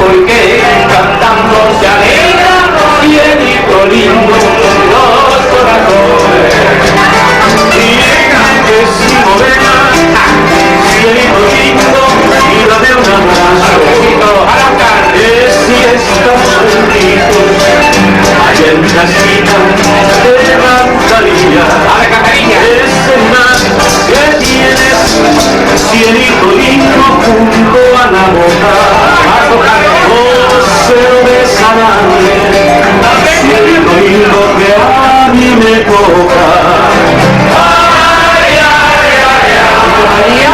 Porque cantando se alegra cielito lindo los corazones. Y que si morena, cielito lindo, y dame un abrazo. Si estás juntitos, allá en la esquina te levantaría. Ese más que tienes, cielito lindo junto a la boca. Se lo besarán, cielito lindo que a mí me toca. Ay, ay, ay, ay, María,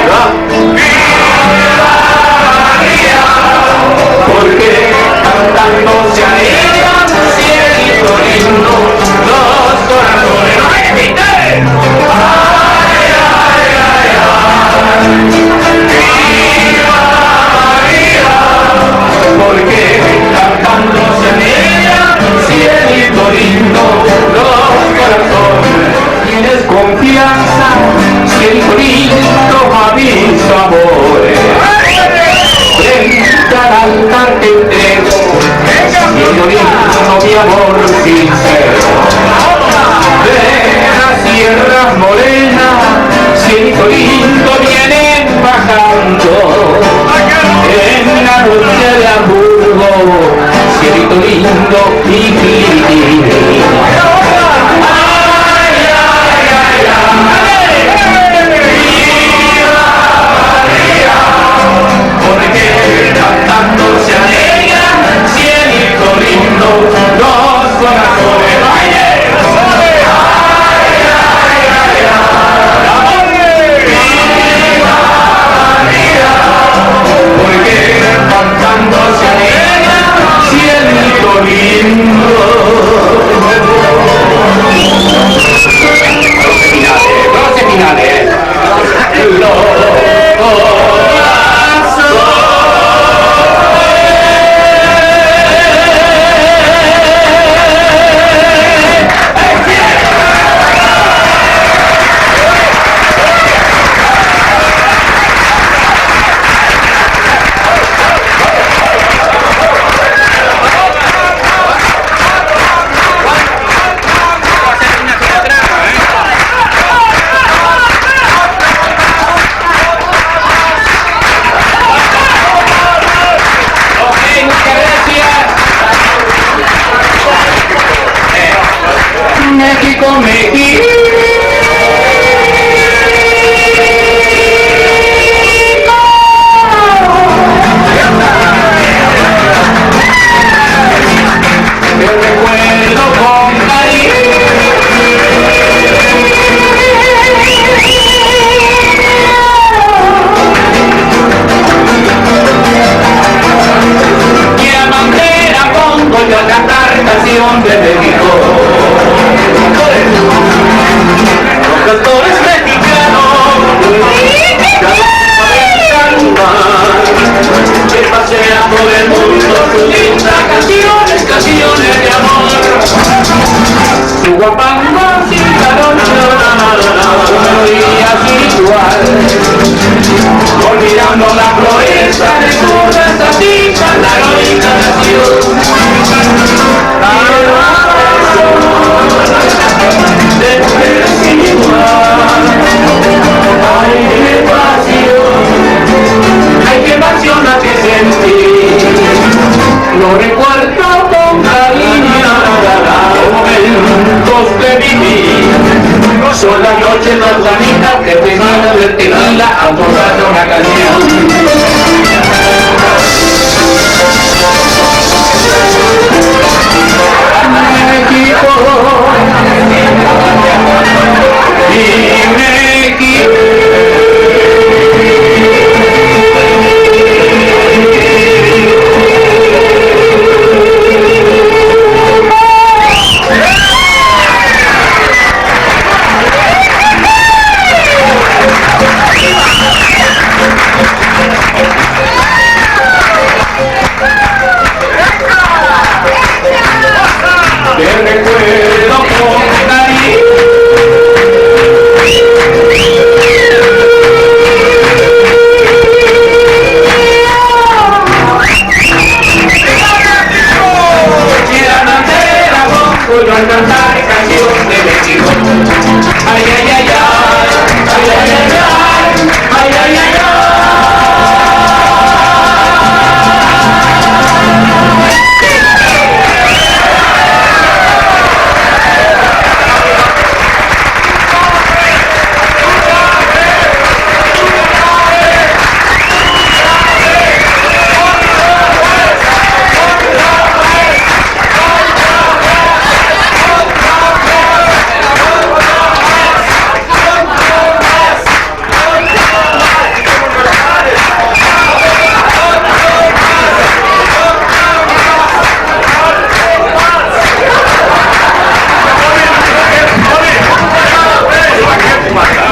porque cantando se alegra, cielito lindo, los corazones. ¡No me inviten! Ay, ay, ay, ay. Porque cantando se alegra, cielito lindo, los corazones. Tienes confianza, cielito lindo, a mis amores. Frente al altar te entrego, cielito lindo, mi amor sincero. De las sierras morenas, cielito lindo, vienen bajando. En la noche de Hamburgo, cielito lindo y porque cantando se alegra, cielito lindo, los corazones. Porque cantando se alegra, cielito lindo. Broche finales. México, México. Te recuerdo con cariño. Y a bandera pongo yo a cantar canción de México. Los cantores mexicanos que pasean por el mundo sus lindas canciones, canciones de amor. Su guapango sin caroncho, melodías igual, olvidando la proeza de todas así, la heroica nación. Ay, qué pasión la que sentí, lo recuerdo con cariño, momentos que viví. Son las noches más bonitas que fuimos del tequila a tocar una canción. te recuerdo con cariño. Voy a cantar canción de México. Ay, ay, ay, ay, ay, ay, ay, ay, ay, ay, ay.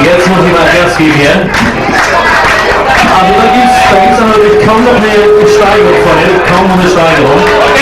Jetzt muss ich mal Gas geben hier. Also da gibt's noch eine kaum noch eine Steigerung von, kaum noch eine Steigerung.